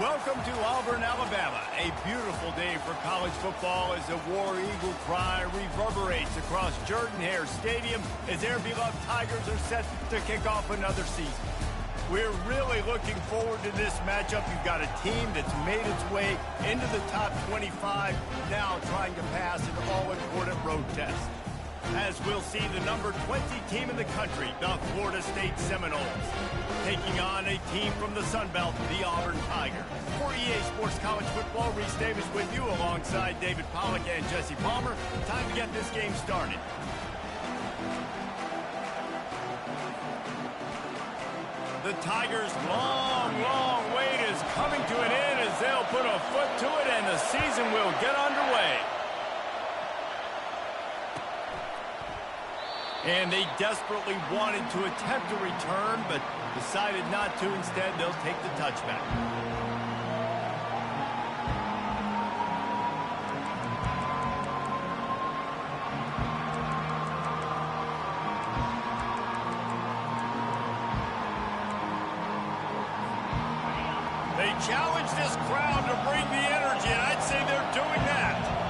Welcome to Auburn, Alabama. A beautiful day for college football as the War Eagle cry reverberates across Jordan-Hare Stadium as their beloved Tigers are set to kick off another season. We're really looking forward to this matchup. You've got a team that's made its way into the top 25, now trying to pass an all-important road test. As we'll see the number 20 team in the country, the Florida State Seminoles, taking on a team from the Sun Belt, the Auburn Tigers. For EA Sports College Football, Reese Davis with you alongside David Pollack and Jesse Palmer. Time to get this game started. The Tigers' long wait is coming to an end as they'll put a foot to it and the season will get underway. And they desperately wanted to attempt a return, but decided not to. Instead, they'll take the touchback. They challenge this crowd to bring the energy, and I'd say they're doing that.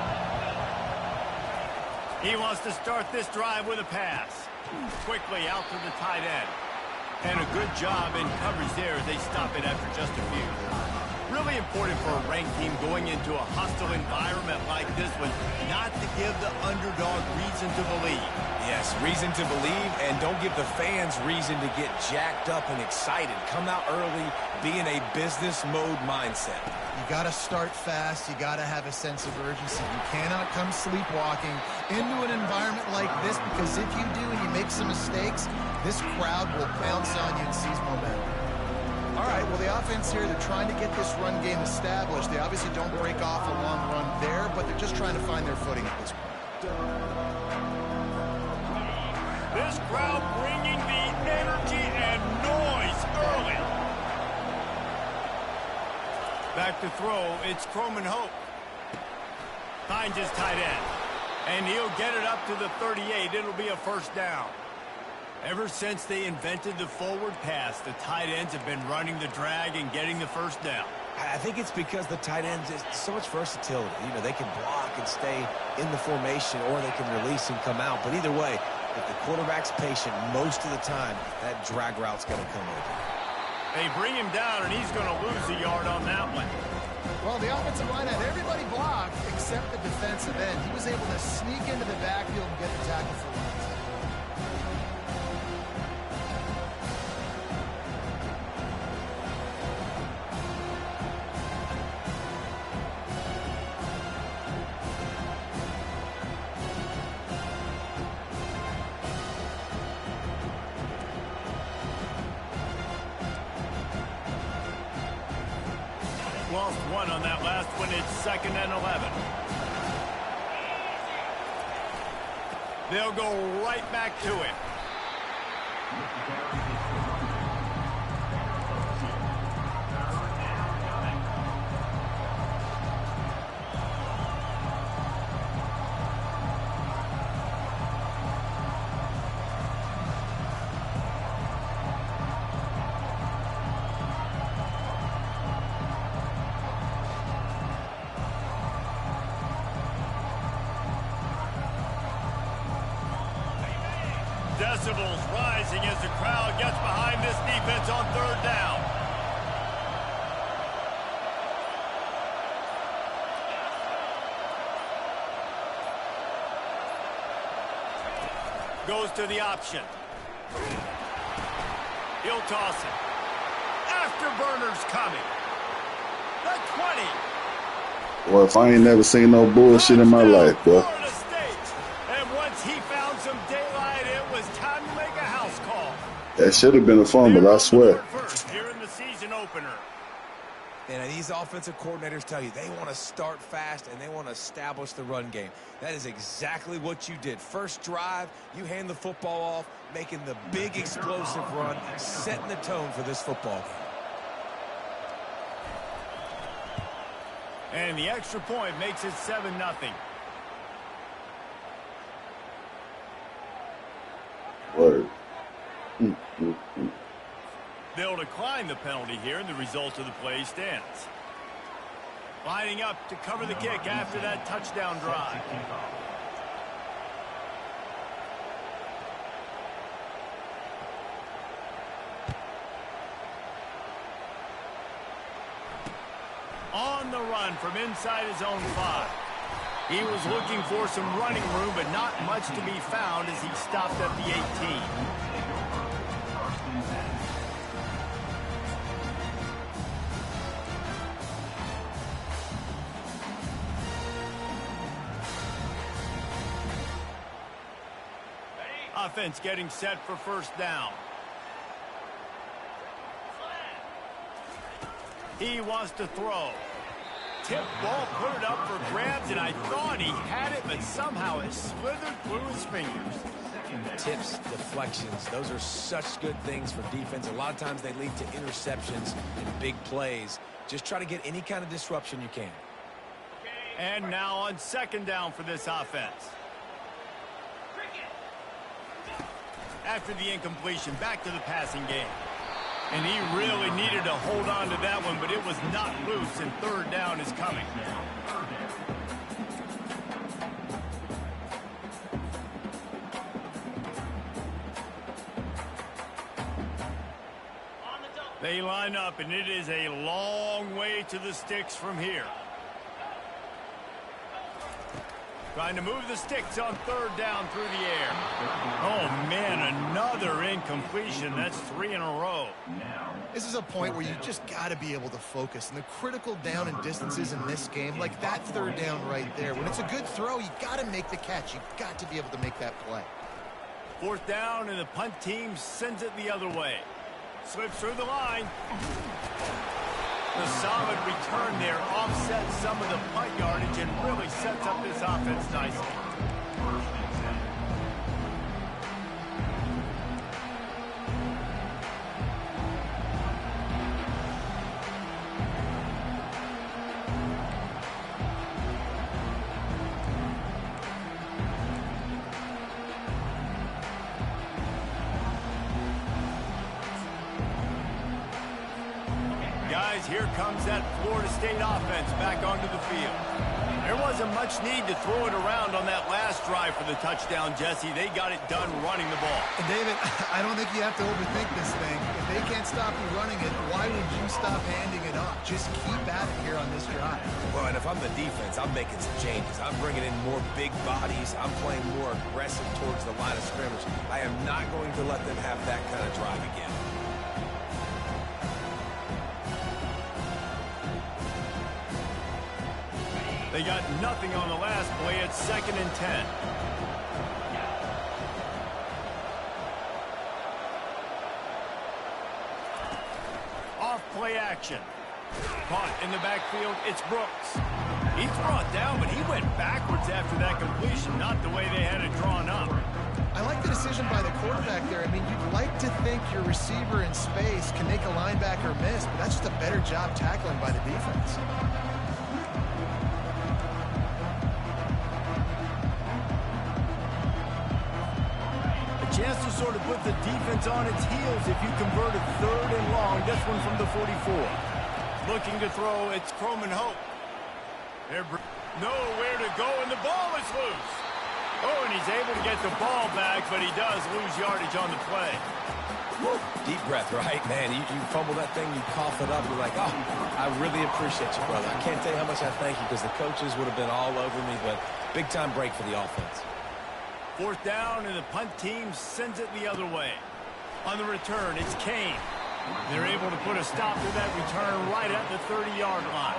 He wants to start this drive with a pass. Quickly out to the tight end. And a good job in coverage there as they stop it after just a few. Really important for a ranked team going into a hostile environment like this one, not to give the underdog reason to believe. Yes, reason to believe, and don't give the fans reason to get jacked up and excited. Come out early, be in a business mode mindset. You got to start fast. You got to have a sense of urgency. You cannot come sleepwalking into an environment like this, because if you do and you make some mistakes, this crowd will pounce on you and seize momentum. All right, well, the offense here, they're trying to get this run game established. They obviously don't break off a long run there, but they're just trying to find their footing at this point. This crowd bringing the energy and noise early. Back to throw, it's Croman Hope. Finds his tight end. And he'll get it up to the 38. It'll be a first down. Ever since they invented the forward pass, the tight ends have been running the drag and getting the first down. I think it's because the tight ends is so much versatility. You know, they can block and stay in the formation, or they can release and come out. But either way, if the quarterback's patient most of the time, that drag route's going to come open. They bring him down, and he's going to lose a yard on that one. Well, the offensive line had everybody blocked except the defensive end. He was able to sneak into the backfield and get the tackle for once. Lost one on that last one. It's 2nd and 11. They'll go right back to it. Decibels rising as the crowd gets behind this defense on 3rd down. Goes to the option. He'll toss it. Afterburners coming. The 20. Well, if I ain't never seen no bullshit in my life, bro. And once he found some daylight, it was time to make a house call. That should have been a fumble, I swear. Here in the season opener. And these offensive coordinators tell you they want to start fast and they want to establish the run game. That is exactly what you did. First drive, you hand the football off, making the big explosive run, setting the tone for this football game. And the extra point makes it 7-0. Word. They'll decline the penalty here, and the result of the play stands. Lining up to cover the kick after that touchdown drive. On the run from inside his own 5. He was looking for some running room, but not much to be found as he stopped at the 18. Offense getting set for first down. He wants to throw. Tip ball, put it up for grabs, and I thought he had it, but somehow it slithered through his fingers. Tips, deflections, those are such good things for defense. A lot of times they lead to interceptions and big plays. Just try to get any kind of disruption you can. And now on second down for this offense. After the incompletion, back to the passing game. And he really needed to hold on to that one, but it was not loose, and third down is coming. They line up, and it is a long way to the sticks from here. Trying to move the sticks on third down through the air. Oh, man, another incompletion. That's 3 in a row. This is a point where you just got to be able to focus. And the critical down and distances in this game, like that third down right there, when it's a good throw, you got to make the catch. You've got to be able to make that play. Fourth down, and the punt team sends it the other way. Slips through the line. The solid return there offsets some of the punt yardage and really sets up this offense nicely. Guys, here comes that Florida State offense back onto the field. There wasn't much need to throw it around on that last drive for the touchdown, Jesse. They got it done running the ball. And David, I don't think you have to overthink this thing. If they can't stop you running it, why would you stop handing it off? Just keep at it here on this drive. Well, and if I'm the defense, I'm making some changes. I'm bringing in more big bodies. I'm playing more aggressive towards the line of scrimmage. I am not going to let them have that kind of drive again. They got nothing on the last play. It's 2nd and 10. Off play action. Caught in the backfield. It's Brooks. He's brought down, but he went backwards after that completion. Not the way they had it drawn up. I like the decision by the quarterback there. I mean, you'd like to think your receiver in space can make a linebacker miss, but that's just a better job tackling by the defense. Chance to sort of put the defense on its heels if you convert it 3rd and long. This one from the 44. Looking to throw, it's Croman Hope. They're nowhere to go, and the ball is loose. Oh, and he's able to get the ball back, but he does lose yardage on the play. Woo. Deep breath, right? Man, you fumble that thing, you cough it up, you're like, oh, I really appreciate you, brother. I can't tell you how much I thank you because the coaches would have been all over me, but big-time break for the offense. 4th down, and the punt team sends it the other way. On the return, it's Kane. They're able to put a stop to that return right at the 30-yard line.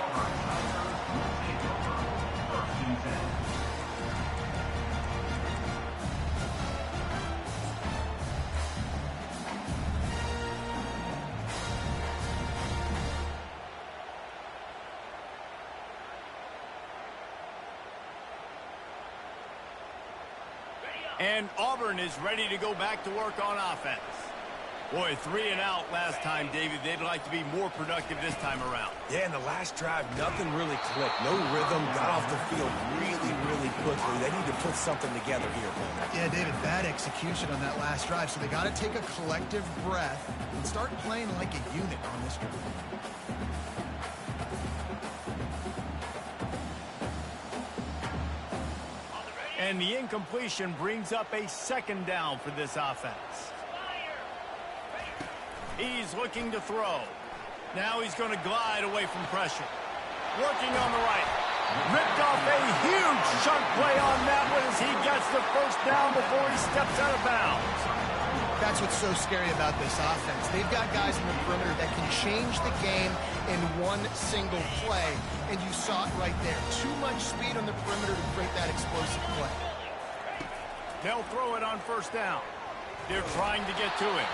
And Auburn is ready to go back to work on offense. Boy, 3 and out last time, David. They'd like to be more productive this time around. Yeah, in the last drive, nothing really clicked. No rhythm, got off the field really quickly. They need to put something together here. Yeah, David, bad execution on that last drive. So they got to take a collective breath and start playing like a unit on this drive. And the incompletion brings up a second down for this offense. He's looking to throw. Now he's going to glide away from pressure. Working on the right. Ripped off a huge chunk play on that one as he gets the first down before he steps out of bounds. That's what's so scary about this offense. They've got guys in the perimeter that can change the game in one single play, and you saw it right there. Too much speed on the perimeter to create that explosive play. They'll throw it on first down. They're trying to get to him.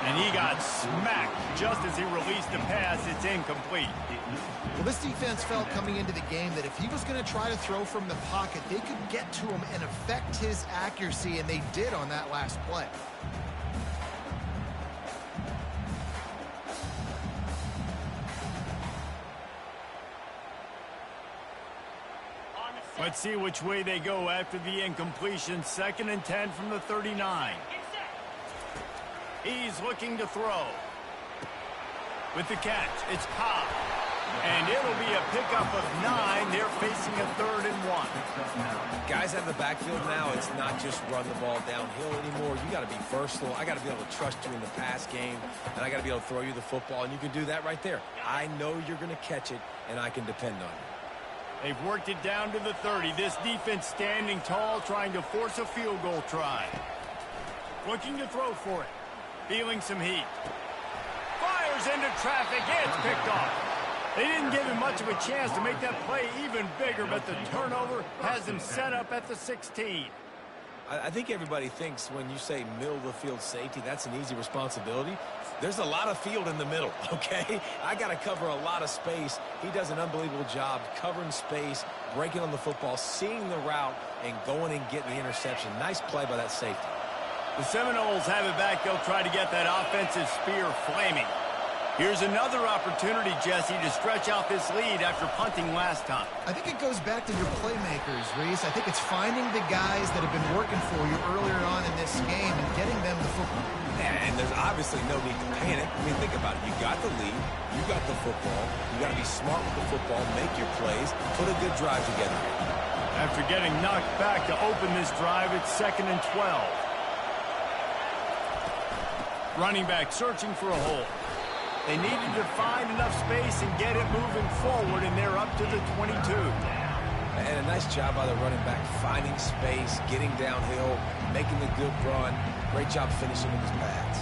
And he got smacked just as he released the pass. It's incomplete. Well, this defense felt coming into the game that if he was going to try to throw from the pocket, they could get to him and affect his accuracy, and they did on that last play. Let's see which way they go after the incompletion. 2nd and 10 from the 39. He's looking to throw. With the catch, it's Cobb. And it'll be a pickup of 9. They're facing a 3rd and 1. Guys out of the backfield now, it's not just run the ball downhill anymore. You got to be versatile. I got to be able to trust you in the pass game, and I got to be able to throw you the football, and you can do that right there. I know you're going to catch it, and I can depend on you. They've worked it down to the 30. This defense standing tall, trying to force a field goal try. Looking to throw for it. Feeling some heat. Fires into traffic. It's picked off. They didn't give him much of a chance to make that play even bigger, but the turnover has him set up at the 16. I think everybody thinks when you say middle of the field safety, that's an easy responsibility. There's a lot of field in the middle, okay? I got to cover a lot of space. He does an unbelievable job covering space, breaking on the football, seeing the route, and going and getting the interception. Nice play by that safety. The Seminoles have it back. They'll try to get that offensive spear flaming. Here's another opportunity, Jesse, to stretch out this lead after punting last time. I think it goes back to your playmakers, Reese. I think it's finding the guys that have been working for you earlier on in this game and getting them the football. And there's obviously no need to panic. I mean, think about it. You got the lead. You got the football. You got to be smart with the football, make your plays, put a good drive together. After getting knocked back to open this drive, it's 2nd and 12. Running back searching for a hole. They needed to find enough space and get it moving forward, and they're up to the 22. And a nice job by the running back, finding space, getting downhill, making the good run. Great job finishing with his pads.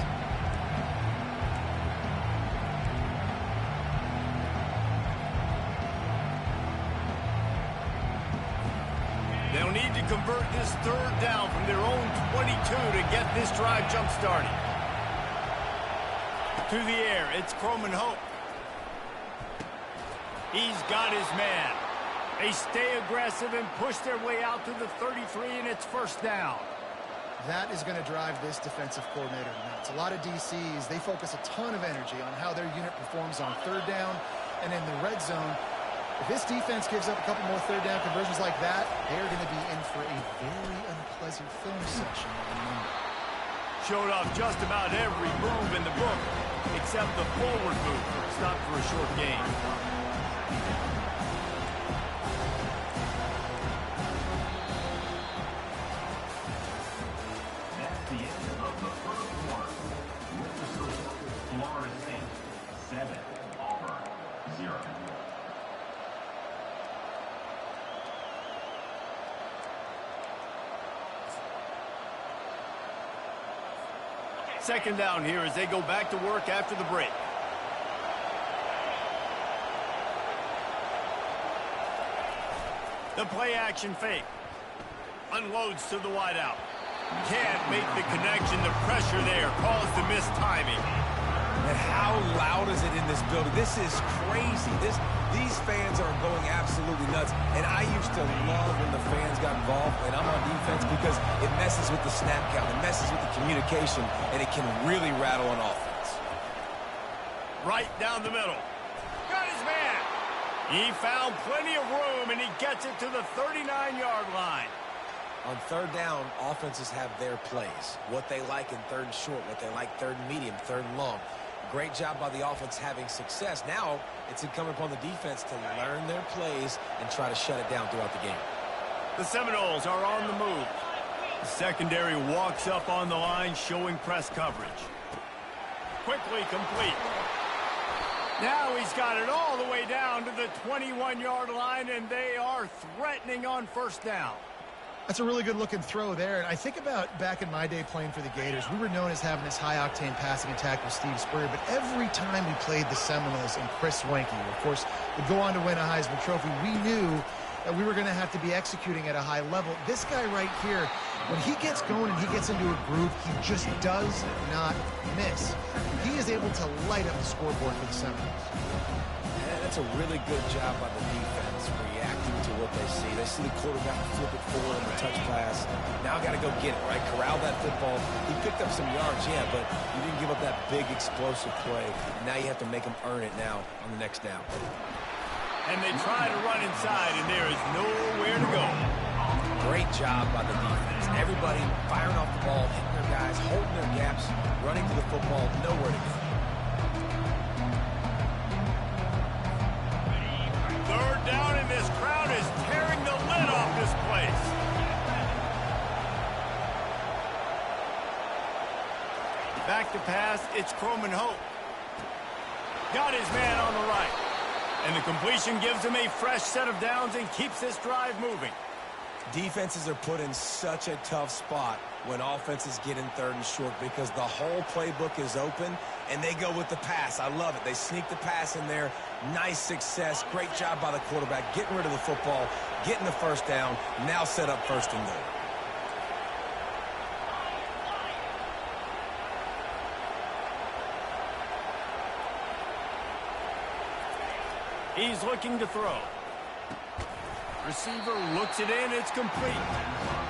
They'll need to convert this 3rd down from their own 22 to get this drive jump-started. To the air, it's Croman Hope. He's got his man. They stay aggressive and push their way out to the 33, and it's 1st down. That is going to drive this defensive coordinator nuts. A lot of DCs, they focus a ton of energy on how their unit performs on 3rd down and in the red zone. If this defense gives up a couple more 3rd down conversions like that, they're going to be in for a very unpleasant film session on Monday. Showed off just about every move in the book, except the forward move. Stopped for a short gain. That's the end of the 1st quarter. With the score, Florida State 7, Auburn 0. Second down here as they go back to work after the break. The play action fake. Unloads to the wideout. Can't make the connection. The pressure there caused the missed timing. And how loud is it in this building? This is crazy. These fans are going absolutely nuts. And I used to love when the fans got involved, and I'm on defense, because it messes with the snap count, it messes with the communication, and it can really rattle an offense. Right down the middle. Got his man. He found plenty of room, and he gets it to the 39-yard line. On 3rd down, offenses have their plays. What they like in 3rd and short, what they like 3rd and medium, 3rd and long. Great job by the offense having success. Now it's incumbent upon the defense to learn their plays and try to shut it down throughout the game. The Seminoles are on the move. The secondary walks up on the line, showing press coverage. Quickly complete. Now he's got it all the way down to the 21-yard line, and they are threatening on first down. That's a really good-looking throw there. And I think about back in my day playing for the Gators, we were known as having this high-octane passing attack with Steve Spurrier, but every time we played the Seminoles and Chris Swanke, of course, would go on to win a Heisman Trophy, we knew that we were going to have to be executing at a high level. This guy right here, when he gets going and he gets into a groove, he just does not miss. He is able to light up the scoreboard for the Seminoles. And that's a really good job by the defense, reacting to what they see. They see the quarterback flip it forward on the touch pass. Now got to go get it, right? Corral that football. He picked up some yards, yeah, but you didn't give up that big explosive play. Now you have to make them earn it now on the next down. And they try to run inside, and there is nowhere to go. Great job by the defense. Everybody firing off the ball, hitting their guys, holding their gaps, running to the football, nowhere to go. Third down, and this crowd is tearing the lid off this place. Back to pass, it's Croman Hope. Got his man on the right. And the completion gives him a fresh set of downs and keeps this drive moving. Defenses are put in such a tough spot when offenses get in third and short because the whole playbook is open and they go with the pass. I love it. They sneak the pass in there. Nice success. Great job by the quarterback getting rid of the football, getting the first down, now set up first and goal. He's looking to throw. Receiver looks it in. It's complete.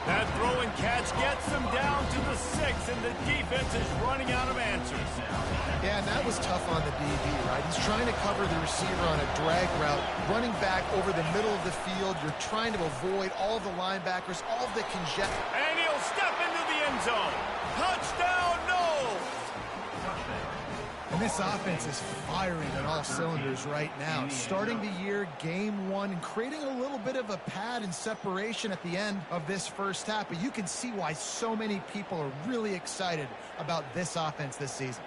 That throw and catch gets them down to the 6, and the defense is running out of answers. Yeah, and that was tough on the DB, right? He's trying to cover the receiver on a drag route, running back over the middle of the field. You're trying to avoid all of the linebackers, all of the congestion. And he'll step into the end zone. Touchdown, Noles! And this offense is firing on all cylinders right now. Starting the year, game one, and creating a little bit of a pad and separation at the end of this first half. But you can see why so many people are really excited about this offense this season.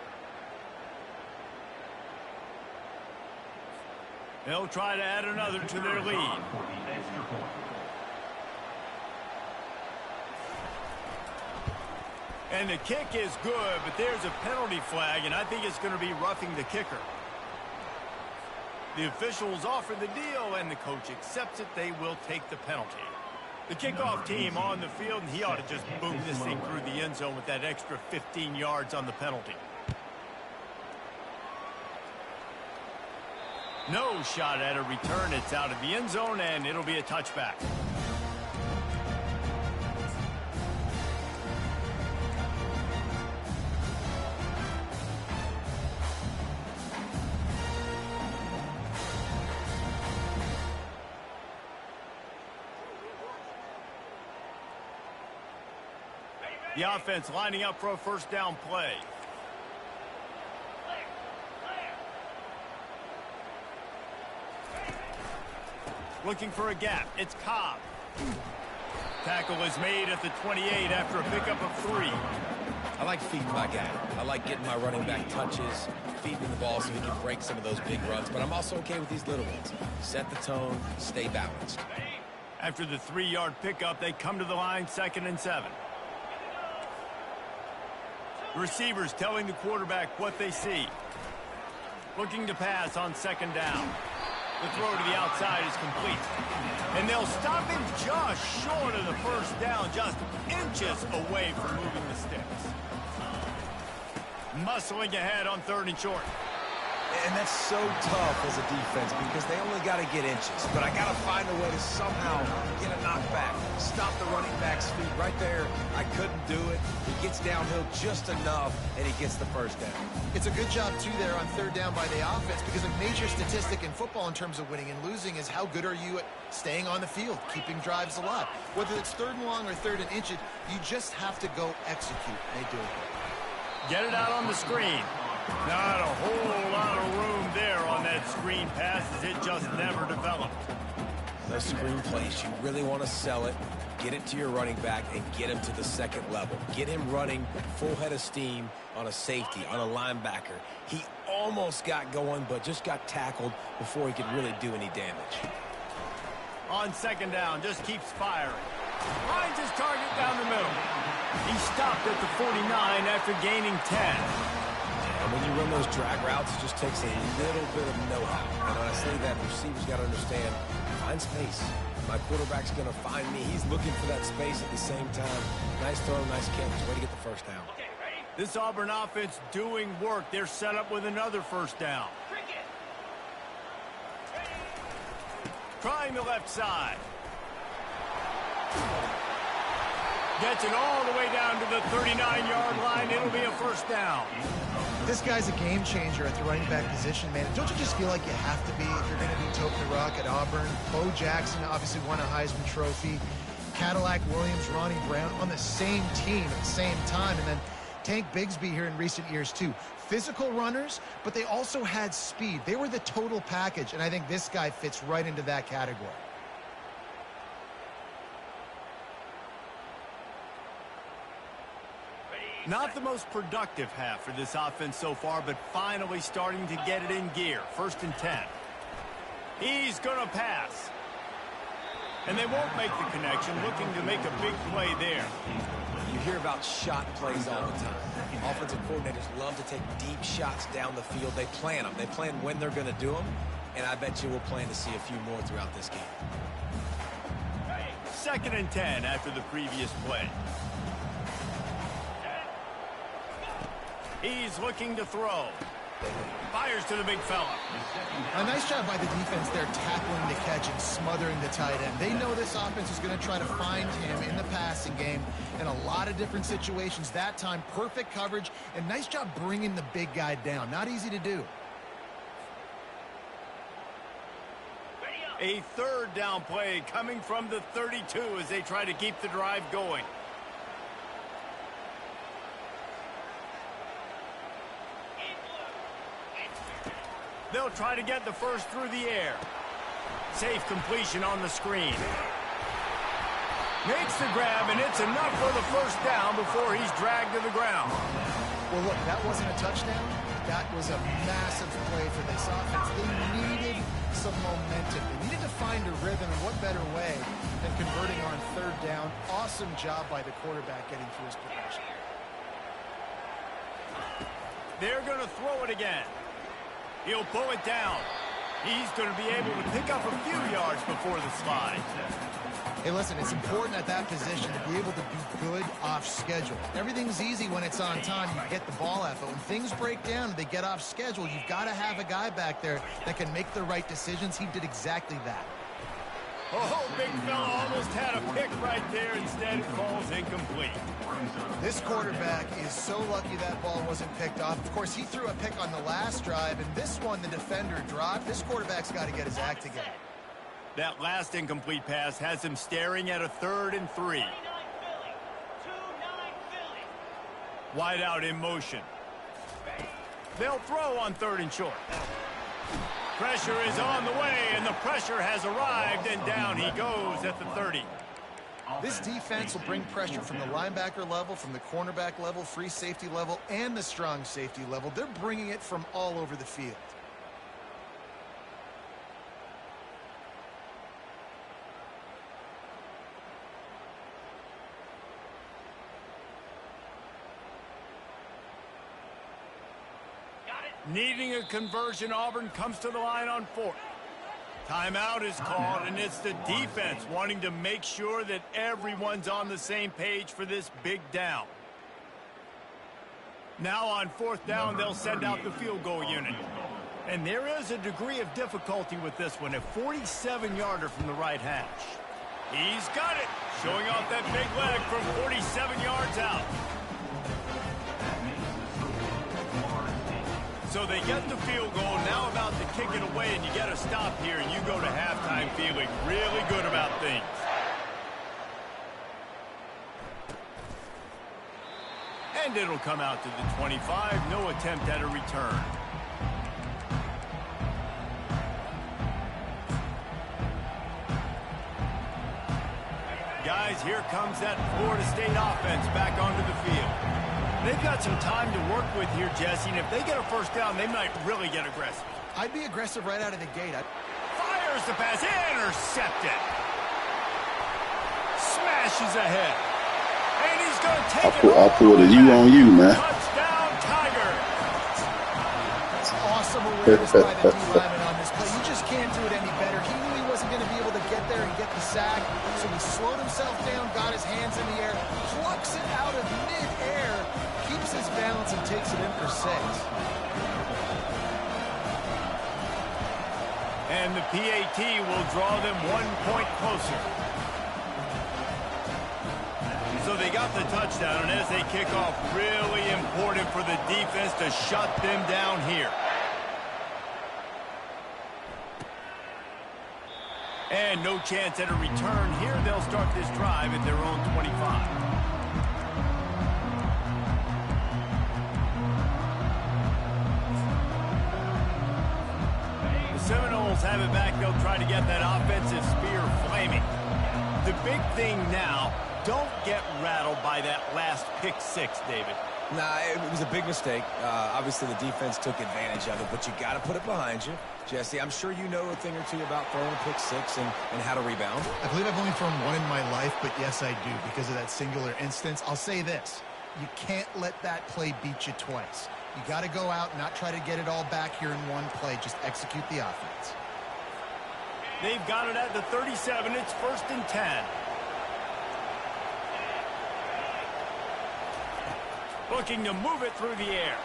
They'll try to add another to their lead. And the kick is good, but there's a penalty flag, and I think it's going to be roughing the kicker. The officials offer the deal, and the coach accepts it. They will take the penalty. The kickoff team on the field, and he ought to just boom this thing through the end zone with that extra 15 yards on the penalty. No shot at a return. It's out of the end zone, and it'll be a touchback. The offense lining up for a first down play. Looking for a gap. It's Cobb. Tackle is made at the 28 after a pickup of 3. I like feeding my guy. I like getting my running back touches, feeding the ball so he can break some of those big runs. But I'm also okay with these little ones. Set the tone, stay balanced. After the 3-yard pickup, they come to the line, 2nd and 7. The receivers telling the quarterback what they see. Looking to pass on 2nd down. The throw to the outside is complete. And they'll stop him just short of the first down, just inches away from moving the sticks. Muscling ahead on 3rd and short. And that's so tough as a defense because they only got to get inches. But I got to find a way to somehow get a knockback. Stop the running back's feet right there. I couldn't do it. He gets downhill just enough, and he gets the first down. It's a good job, too, there on 3rd down by the offense because a major statistic in football in terms of winning and losing is how good are you at staying on the field, keeping drives alive. Whether it's 3rd and long or 3rd and inches, you just have to go execute. They do it. Get it out on the screen. Not a whole lot of room there on that screen pass as it just never developed. Those screen plays, you really want to sell it, get it to your running back, and get him to the second level. Get him running full head of steam on a safety, on a linebacker. He almost got going, but just got tackled before he could really do any damage. On second down, just keeps firing. Finds his target down the middle. He stopped at the 49 after gaining 10. And when you run those drag routes, it just takes a little bit of know-how. And when I say that, receivers got to understand, find space. My quarterback's going to find me. He's looking for that space at the same time. Nice throw, nice catch. Way to get the first down. This Auburn offense doing work. They're set up with another first down. Trying the left side. Gets it all the way down to the 39-yard line. It'll be a first down. This guy's a game changer at the running back position, man. Don't you just feel like you have to be if you're going to be Tote the Rock at Auburn? Bo Jackson obviously won a Heisman Trophy. Cadillac Williams, Ronnie Brown on the same team at the same time. And then Tank Bigsby here in recent years, too. Physical runners, but they also had speed. They were the total package, and I think this guy fits right into that category. Not the most productive half for this offense so far, but finally starting to get it in gear. First and 10. He's going to pass. And they won't make the connection, looking to make a big play there. You hear about shot plays all the time. Offensive coordinators love to take deep shots down the field. They plan them. They plan when they're going to do them. And I bet you we'll plan to see a few more throughout this game. Second and 10 after the previous play. He's looking to throw. Fires to the big fella. A nice job by the defense there tackling the catch and smothering the tight end. They know this offense is going to try to find him in the passing game in a lot of different situations. That time, perfect coverage, and nice job bringing the big guy down. Not easy to do. A third down play coming from the 32 as they try to keep the drive going. They'll try to get the first through the air. Safe completion on the screen. Makes the grab, and it's enough for the first down before he's dragged to the ground. Well, look, that wasn't a touchdown. That was a massive play for this offense. They needed some momentum. They needed to find a rhythm, and what better way than converting on third down. Awesome job by the quarterback getting through his progression. They're going to throw it again. He'll pull it down. He's going to be able to pick up a few yards before the slide. Hey, listen, it's important at that position to be able to be good off schedule. Everything's easy when it's on time. You get the ball out. But when things break down, they get off schedule, you've got to have a guy back there that can make the right decisions. He did exactly that. Oh, big fella almost had a pick right there. Instead, it falls incomplete. This quarterback is so lucky that ball wasn't picked off. Of course, he threw a pick on the last drive, and this one the defender dropped. This quarterback's got to get his act together. That last incomplete pass has him staring at a 3rd and 3. Wide out in motion. They'll throw on 3rd and short. Pressure is on the way, and the pressure has arrived, and down he goes at the 30. This defense will bring pressure from the linebacker level, from the cornerback level, free safety level, and the strong safety level. They're bringing it from all over the field. Needing a conversion, Auburn comes to the line on 4th. Timeout is called, and it's the defense wanting to make sure that everyone's on the same page for this big down. Now on 4th down, they'll send out the field goal unit. And there is a degree of difficulty with this one, a 47-yarder from the right hash. He's got it, showing off that big leg from 47 yards out. So they get the field goal, now about to kick it away, and you get a stop here, and you go to halftime feeling really good about things. And it'll come out to the 25, no attempt at a return. guys, here comes that Florida State offense back onto the field. They've got some time to work with here, Jesse, and if they get a first down, they might really get aggressive. I'd be aggressive right out of the gate. Fires the pass, intercepted. Smashes ahead. And he's going to take it. I pulled a U on you, man. Touchdown, Tiger. Awesome awareness by the D-lineman on this play. You just can't do it any better. He knew he wasn't going to be able to get there and get the sack, so he slowed himself down, got his hands in the air, plucks it out of mid-air, keeps his balance, and takes it in for 6. And the PAT will draw them 1 point closer. So they got the touchdown, and as they kick off, really important for the defense to shut them down here. And no chance at a return here. They'll start this drive at their own 25. The Seminoles have it back. They'll try to get that offensive spear flaming. The big thing now, don't get rattled by that last pick 6, David. Nah, it was a big mistake. Obviously, the defense took advantage of it, but you got to put it behind you. Jesse, I'm sure you know a thing or two about throwing a pick 6 and how to rebound. I believe I've only thrown one in my life, but yes, I do, because of that singular instance. I'll say this. You can't let that play beat you twice. You got to go out and not try to get it all back here in one play. Just execute the offense. They've got it at the 37. It's 1st and 10. Looking to move it through the air.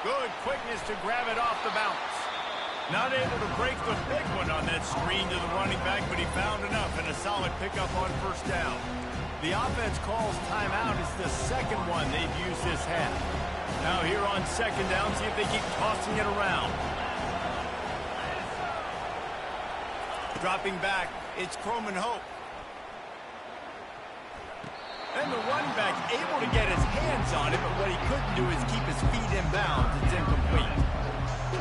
Good quickness to grab it off the bounce. Not able to break the big one on that screen to the running back, but he found enough and a solid pickup on 1st down. The offense calls timeout. It's the second one they've used this half. Now here on 2nd down, see if they keep tossing it around. Dropping back, it's Croman Hope. And the running back able to get his hands on it, but what he couldn't do is keep his feet in bounds. It's incomplete.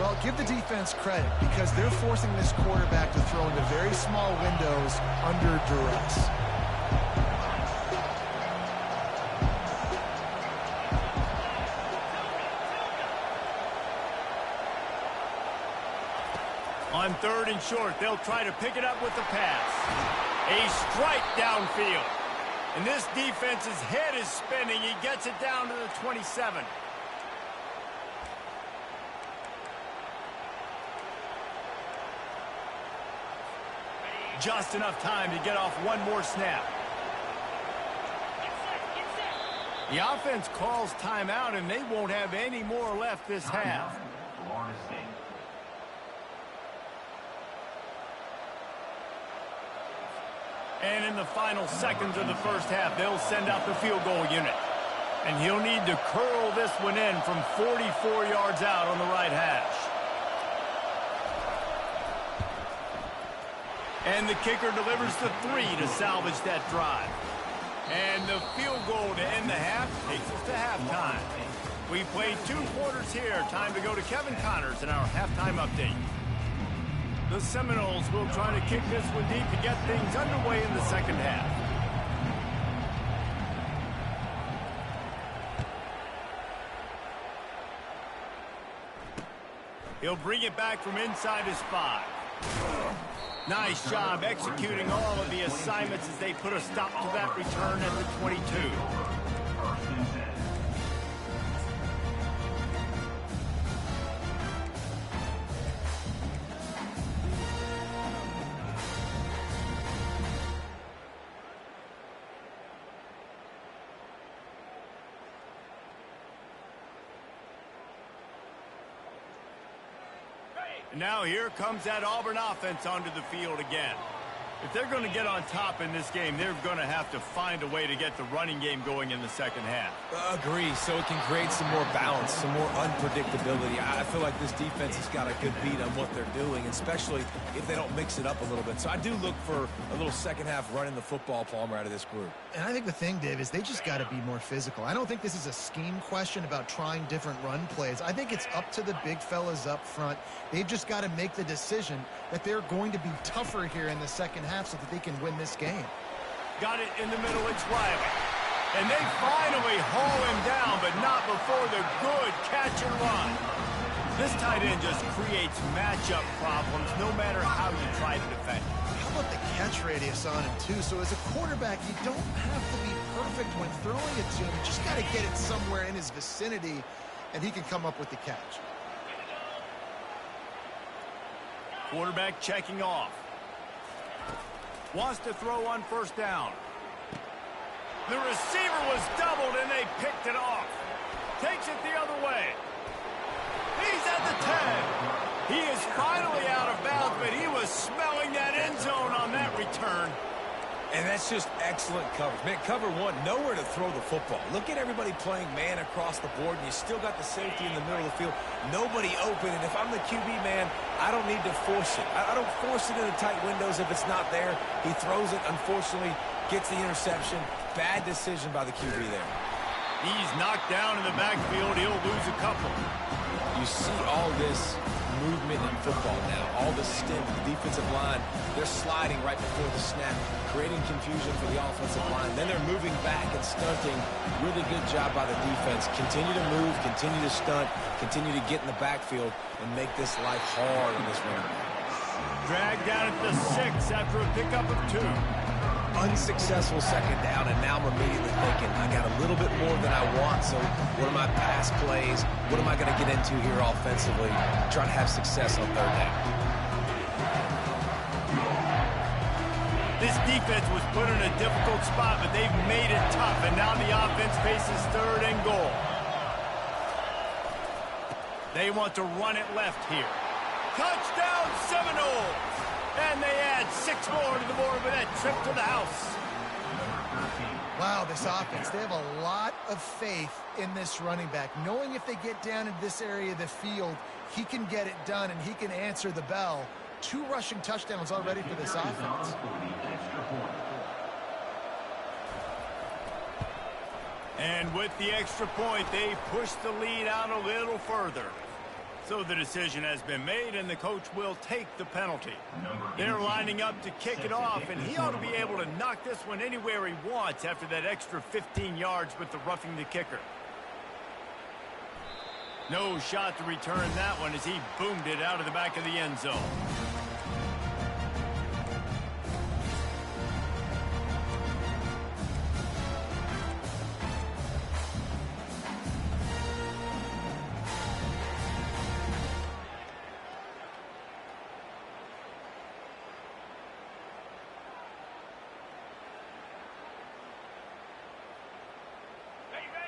Well, give the defense credit because they're forcing this quarterback to throw into very small windows under duress. On 3rd and short, they'll try to pick it up with the pass. A strike downfield. And this defense's head is spinning. He gets it down to the 27. Just enough time to get off one more snap. The offense calls timeout, and they won't have any more left this half. Florida State. And in the final seconds of the 1st half, they'll send out the field goal unit. And he'll need to curl this one in from 44 yards out on the right hash. And the kicker delivers the 3 to salvage that drive. And the field goal to end the half takes us to halftime. We played 2 quarters here. Time to go to Kevin Connors in our halftime update. The Seminoles will try to kick this one deep to get things underway in the 2nd half. He'll bring it back from inside his 5. Nice job executing all of the assignments as they put a stop to that return at the 22. 1st and 10. And now here comes that Auburn offense onto the field again. If they're going to get on top in this game, they're going to have to find a way to get the running game going in the 2nd half. Agree, so it can create some more balance, some more unpredictability. I feel like this defense has got a good beat on what they're doing, especially if they don't mix it up a little bit. So I do look for a little 2nd half running the football, Palmer, out of this group. And I think the thing, Dave, is they just got to be more physical. I don't think this is a scheme question about trying different run plays. I think it's up to the big fellas up front. They've just got to make the decision that they're going to be tougher here in the 2nd half so that they can win this game. Got it in the middle, it's Riley. And they finally haul him down, but not before the good catch and run. This tight end just creates matchup problems no matter how you try to defend. How about the catch radius on him, too? So as a quarterback, you don't have to be perfect when throwing it to him. You just got to get it somewhere in his vicinity, and he can come up with the catch. Quarterback checking off. Wants to throw on first down. The receiver was doubled, and they picked it off. Takes it the other way. He's at the 10. He is finally out of bounds, but he was smelling that end zone on that return. And that's just excellent coverage. Man, cover one, nowhere to throw the football. Look at everybody playing man across the board, and you still got the safety in the middle of the field. Nobody open, and if I'm the QB, man, I don't need to force it. I don't force it into tight windows if it's not there. He throws it, unfortunately, gets the interception. Bad decision by the QB there. He's knocked down in the backfield. He'll lose a couple. You see all this movement in football now. All the stim, the defensive line, they're sliding right before the snap, creating confusion for the offensive line. Then they're moving back and stunting. Really good job by the defense. Continue to move, continue to stunt, continue to get in the backfield and make this life hard on this running back. Dragged down at the 6 after a pickup of 2. Unsuccessful second down, and now I'm immediately thinking, I got a little bit more than I want, so what are my pass plays? What am I going to get into here offensively? Try to have success on third down. This defense was put in a difficult spot, but they've made it tough, and now the offense faces third and goal. They want to run it left here. Touchdown, Seminoles! And they add 6 more to the board with that trip to the house. Wow, this offense, they have a lot of faith in this running back. Knowing if they get down in this area of the field, he can get it done and he can answer the bell. 2 rushing touchdowns already for this offense. And with the extra point, they push the lead out a little further. So the decision has been made, and the coach will take the penalty. They're lining up to kick it off, and he ought to be able to knock this one anywhere he wants after that extra 15 yards with the roughing the kicker. No shot to return that one as he boomed it out of the back of the end zone.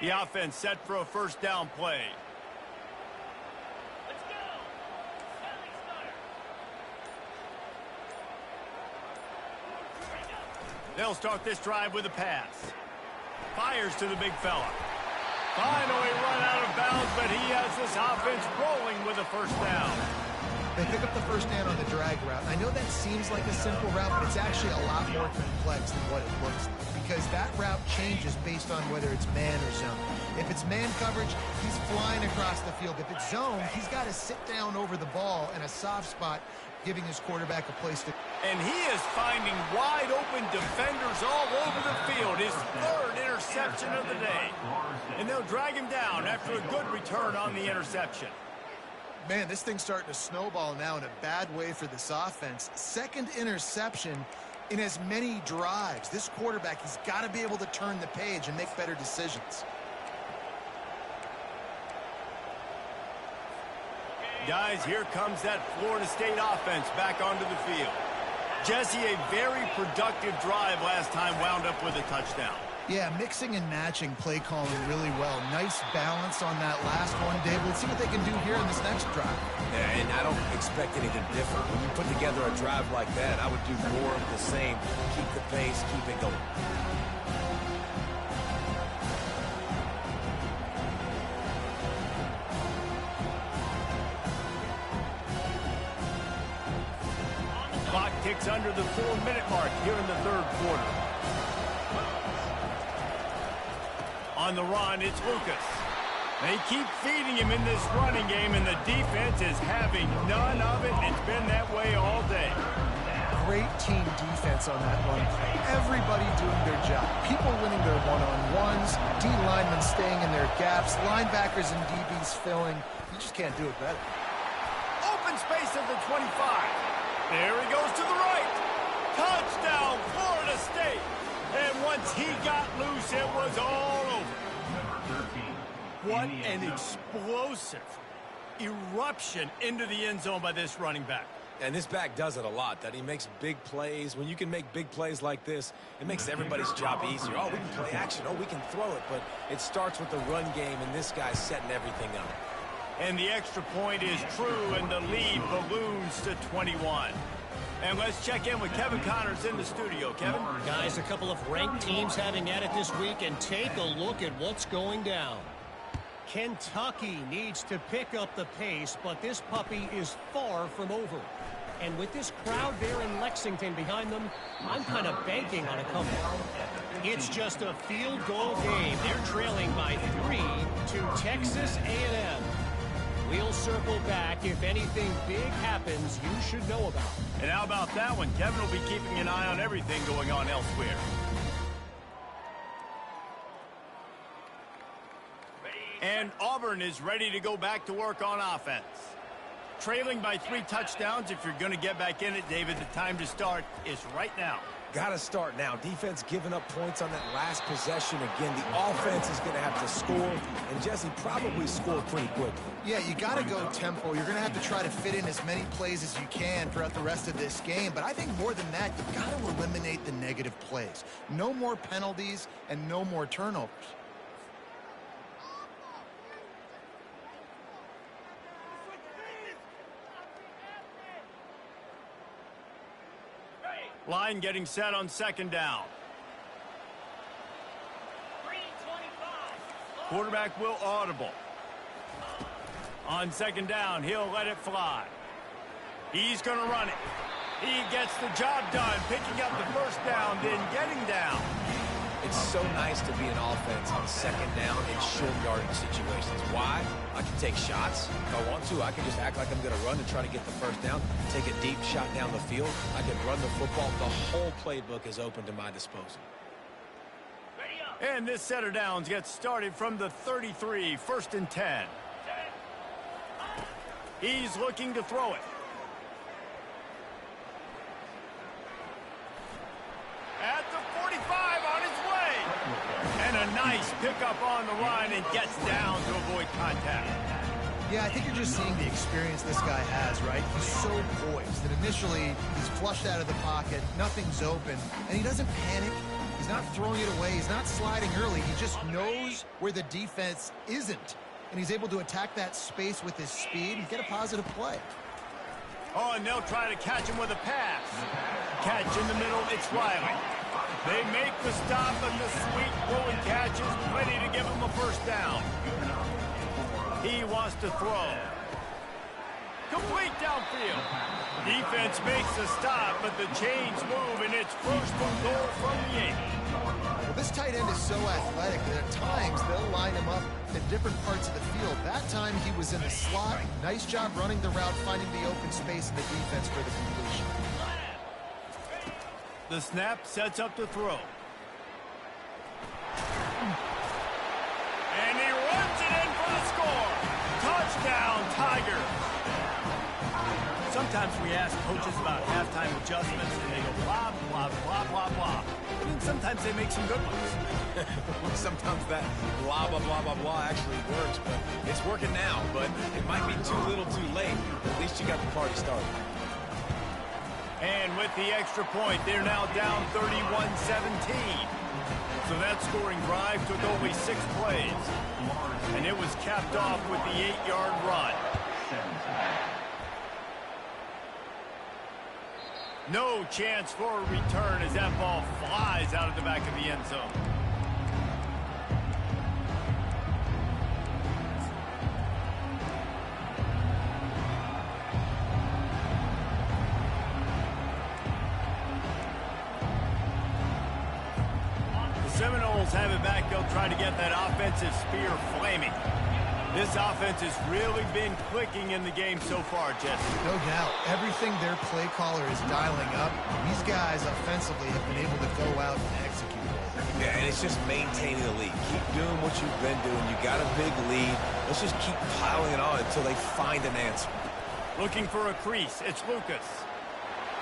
The offense set for a first down play. Let's go. They'll start this drive with a pass. Fires to the big fella. Finally run out of bounds, but he has this offense rolling with a first down. They pick up the first down on the drag route. I know that seems like a simple route, but it's actually a lot more complex than what it looks like, because that route changes based on whether it's man or zone. If it's man coverage, he's flying across the field. If it's zone, he's got to sit down over the ball in a soft spot, giving his quarterback a place to... And he is finding wide open defenders all over the field. His 3rd interception of the day. And they'll drag him down after a good return on the interception. Man, this thing's starting to snowball now in a bad way for this offense. 2nd interception in as many drives. This quarterback has got to be able to turn the page and make better decisions. Guys, here comes that Florida State offense back onto the field. Jesse, a very productive drive last time wound up with a touchdown. Yeah, mixing and matching play calling really well. Nice balance on that last one, Dave. Let's see what they can do here in this next drive. Yeah, and I don't expect anything different. When you put together a drive like that, I would do more of the same. Keep the pace, keep it going. Clock ticks under the 4-minute mark here in the 3rd quarter. On the run, it's Lucas. They keep feeding him in this running game, and the defense is having none of it. It's been that way all day. great team defense on that run play. Everybody doing their job. People winning their one-on-ones, D linemen staying in their gaps, linebackers and DBs filling. You just can't do it better. Open space at the 25. There he goes to the right. Touchdown, Florida State. And once he got loose, it was all over. Number 13. What an explosive eruption into the end zone by this running back. And this back does it a lot, that he makes big plays. When you can make big plays like this, it makes everybody's job easier. Oh, we can play action. Oh, we can throw it. But it starts with the run game, and this guy's setting everything up. And the extra point is true, and the lead balloons to 21. And let's check in with Kevin Connors in the studio. Kevin? Guys, a couple of ranked teams having at it this week, and take a look at what's going down. Kentucky needs to pick up the pace, but this puppy is far from over. And with this crowd there in Lexington behind them, I'm kind of banking on a comeback. It's just a field goal game. They're trailing by 3 to Texas A&M. We'll circle back if anything big happens you should know about. And how about that one? Kevin will be keeping an eye on everything going on elsewhere. And Auburn is ready to go back to work on offense. Trailing by 3 touchdowns. If you're going to get back in it, David, the time to start is right now. Got to start now. Defense giving up points on that last possession. Again, the offense is going to have to score, and Jesse probably scored pretty quickly. Yeah, you got to go tempo. You're going to have to try to fit in as many plays as you can throughout the rest of this game. But I think more than that, you've got to eliminate the negative plays. No more penalties and no more turnovers. Line getting set on second down. Quarterback will audible. On second down, he'll let it fly. He's going to run it. He gets the job done, picking up the first down, then getting down. It's so nice to be an offense on second down in short yardage situations. Why? I can take shots if I want to. I can just act like I'm going to run and try to get the first down, take a deep shot down the field. I can run the football. The whole playbook is open to my disposal. And this set of downs gets started from the 33, 1st and 10. He's looking to throw it. At the 45 on his way. And a nice pickup on the run and gets down to avoid contact. Yeah, I think you're just seeing the experience this guy has, right? He's so poised that initially he's flushed out of the pocket, nothing's open, and he doesn't panic. He's not throwing it away. He's not sliding early. He just knows where the defense isn't, and he's able to attack that space with his speed and get a positive play. Oh, and they'll try to catch him with a pass. Catch in the middle, it's Riley. They make the stop, and the sweet rolling catch is plenty to give him a first down. He wants to throw. Complete downfield. Defense makes the stop, but the chains move, and it's first and goal from the 8. Well, this tight end is so athletic that at times they'll line him up in different parts of the field. That time he was in the slot. Nice job running the route, finding the open space in the defense for the completion. The snap sets up to throw. And he runs it in for the score. Touchdown, Tigers. Sometimes we ask coaches about halftime adjustments, and they go blah, blah, blah, blah, blah. I mean, sometimes they make some good ones. Sometimes that blah, blah, blah, blah, blah actually works, but it's working now. But it might be too little too late. At least you got the party started. And with the extra point, they're now down 31-17. So that scoring drive took only 6 plays. And it was capped off with the 8-yard run. No chance for a return as that ball flies out of the back of the end zone. The Seminoles have it back. They'll try to get that offensive spear flaming. This offense has really been clicking in the game so far, Jesse. No doubt. Everything their play caller is dialing up, these guys offensively have been able to go out and execute. Yeah, and it's just maintaining the lead. Keep doing what you've been doing. You got a big lead. Let's just keep piling it on until they find an answer. Looking for a crease. It's Lucas.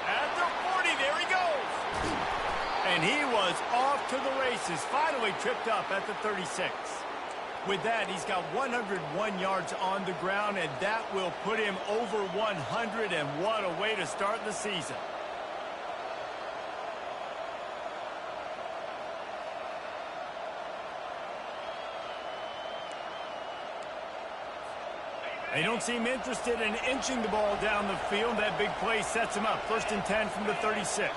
At the 40, there he goes. And he was off to the races. Finally tripped up at the 36. With that, he's got 101 yards on the ground, and that will put him over 100, and what a way to start the season. They don't seem interested in inching the ball down the field. That big play sets him up. 1st and 10 from the 36.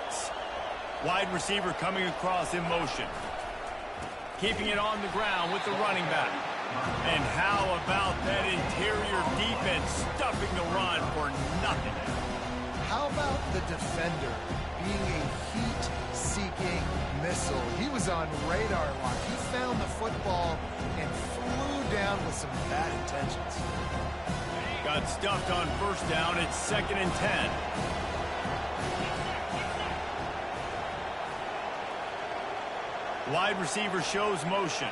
Wide receiver coming across in motion. Keeping it on the ground with the running back. And how about that interior defense stuffing the run for nothing? How about the defender being a heat-seeking missile? He was on radar lock. He found the football and flew down with some bad intentions. Got stuffed on 1st down. It's 2nd and 10. Wide receiver shows motion.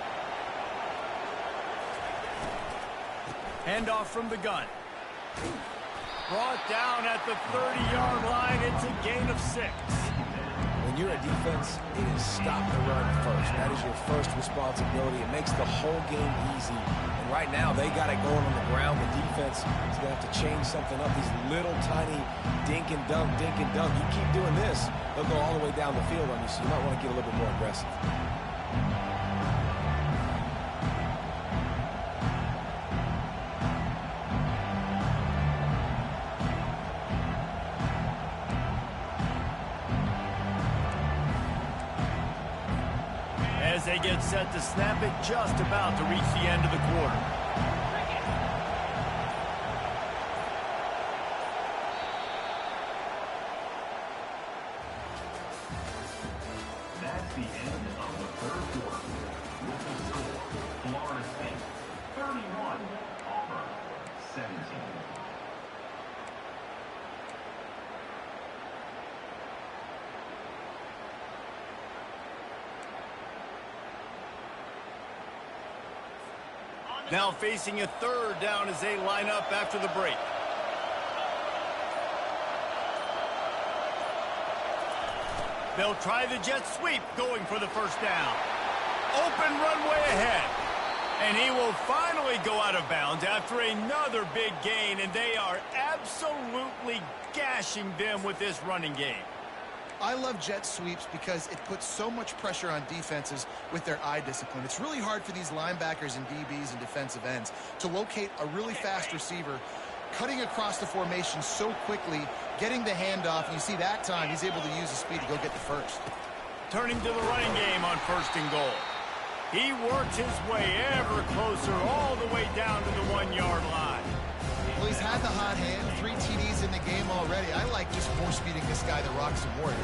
Handoff from the gun. Brought down at the 30-yard line. It's a gain of 6. When you're a defense, it is stop the run first. That is your first responsibility. It makes the whole game easy. And right now, they got it going on the ground. The defense is going to have to change something up. These little tiny dink and dunk, dink and dunk. You keep doing this, they'll go all the way down the field on you, so you might want to get a little bit more aggressive. As they get set to snap it, just about to reach the end of the quarter. That's the end of the 3rd quarter. With the score, Florida State 31, Auburn 17. Now facing a 3rd down as they line up after the break. They'll try the jet sweep, going for the 1st down. Open runway ahead. And he will finally go out of bounds after another big gain, and they are absolutely gashing them with this running game. I love jet sweeps because it puts so much pressure on defenses with their eye discipline. It's really hard for these linebackers and DBs and defensive ends to locate a really fast receiver, cutting across the formation so quickly, getting the handoff, and you see that time he's able to use his speed to go get the 1st. Turning to the running game on 1st and goal. He works his way ever closer all the way down to the 1-yard line. Well, he's had the hot hand, 3 TDs in the game already. I like just force-feeding this guy the rocks and warrior.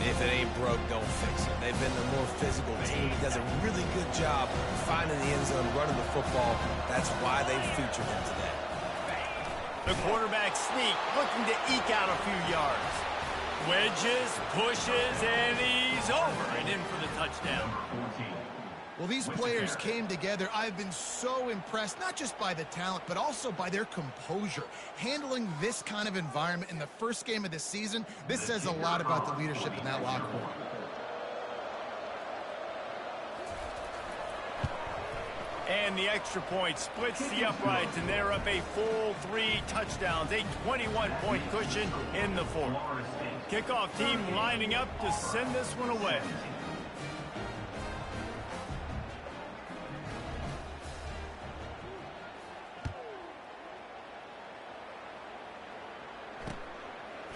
If it ain't broke, don't fix it. They've been the more physical team. He does a really good job finding the end zone, running the football. That's why they featured him today. The quarterback sneak, looking to eke out a few yards. Wedges, pushes, and he's over and in for the touchdown. Well, these players came together. I've been so impressed, not just by the talent, but also by their composure. Handling this kind of environment in the first game of the season, this says a lot about the leadership in that locker room. And the extra point splits the uprights, and they're up a full 3 touchdowns, a 21-point cushion in the 4th. Kickoff team lining up to send this one away.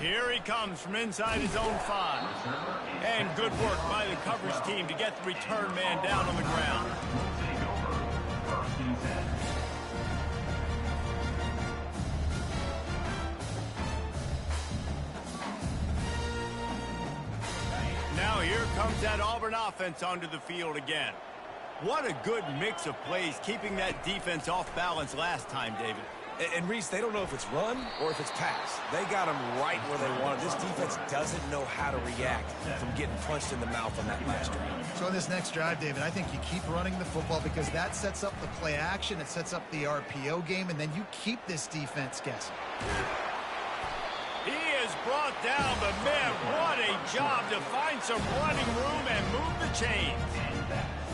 Here he comes from inside his own 5. And good work by the coverage team to get the return man down on the ground. Now here comes that Auburn offense onto the field again. What a good mix of plays, keeping that defense off balance last time, David. And Reese, they don't know if it's run or if it's pass. They got them right where they want it. This defense doesn't know how to react from getting punched in the mouth on that last drive. So in this next drive, David, I think you keep running the football because that sets up the play action, it sets up the RPO game, and then you keep this defense guessing. He has brought down the men. What a job to find some running room and move the chains.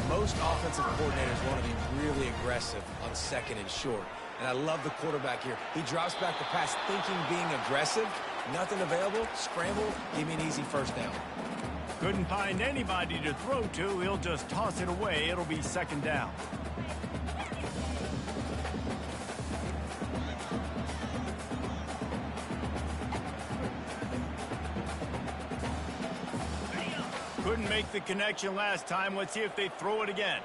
Most offensive coordinators want to be really aggressive on second and short. And I love the quarterback here. He drops back the pass thinking being aggressive. Nothing available. Scramble. Give me an easy first down. Couldn't find anybody to throw to. He'll just toss it away. It'll be second down. Couldn't make the connection last time. Let's see if they throw it again.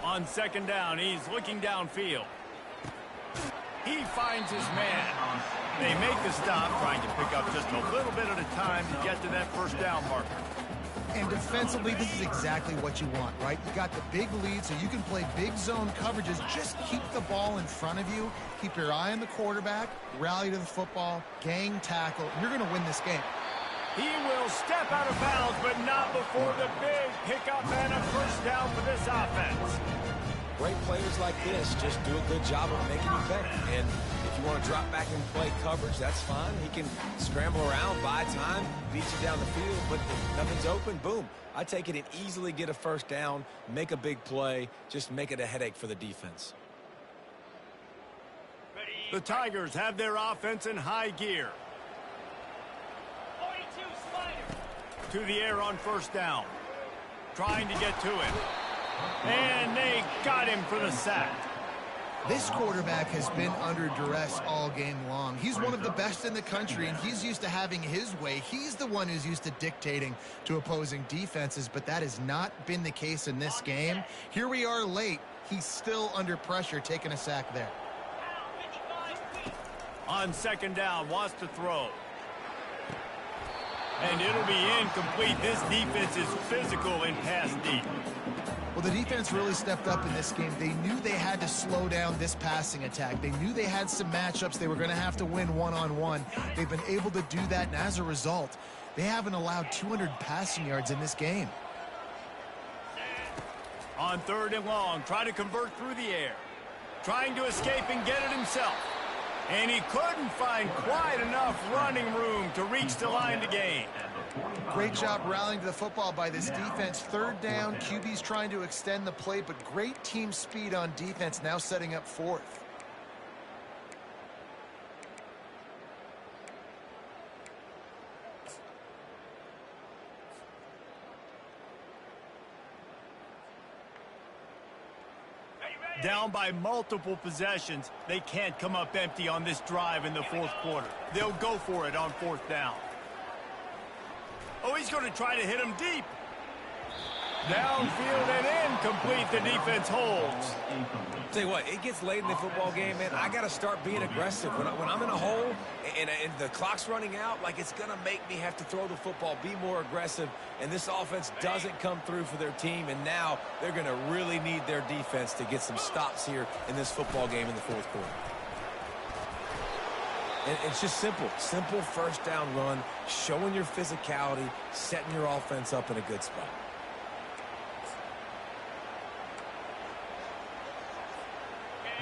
On second down, he's looking downfield. He finds his man. They make the stop, trying to pick up just a little bit at a time to get to that first down marker. And defensively, this is exactly what you want, right? You got the big lead, so you can play big zone coverages. Just keep the ball in front of you. Keep your eye on the quarterback. Rally to the football. Gang tackle. You're going to win this game. He will step out of bounds, but not before the big pickup and a first down for this offense. Great players like this just do a good job of making you better. And if you want to drop back and play coverage, that's fine. He can scramble around, buy time, beat you down the field, but if nothing's open, boom. I take it and easily get a first down, make a big play, just make it a headache for the defense. The Tigers have their offense in high gear. To the air on first down. Trying to get to him. And they got him for the sack. This quarterback has been under duress all game long. He's one of the best in the country, and he's used to having his way. He's the one who's used to dictating to opposing defenses, but that has not been the case in this game. Here we are late. He's still under pressure, taking a sack there. On second down, wants to throw. And it'll be incomplete. This defense is physical and pass deep. Well, the defense really stepped up in this game. They knew they had to slow down this passing attack. They knew they had some matchups they were going to have to win one-on-one. They've been able to do that, and as a result, they haven't allowed 200 passing yards in this game. On third and long, try to convert through the air. Trying to escape and get it himself. And he couldn't find quite enough running room to reach the line to gain. Great job rallying to the football by this defense. Third down, QB's trying to extend the play, but great team speed on defense, now setting up fourth. Down by multiple possessions, they can't come up empty on this drive in the fourth quarter. They'll go for it on fourth down. Oh, he's going to try to hit him deep. Downfield and incomplete. The defense holds. Tell you what, it gets late in the football game, man. I got to start being aggressive. When I'm in a hole and the clock's running out, like it's going to make me have to throw the football, be more aggressive. And this offense doesn't come through for their team. And now they're going to really need their defense to get some stops here in this football game in the fourth quarter. And it's just simple first down run, showing your physicality, setting your offense up in a good spot.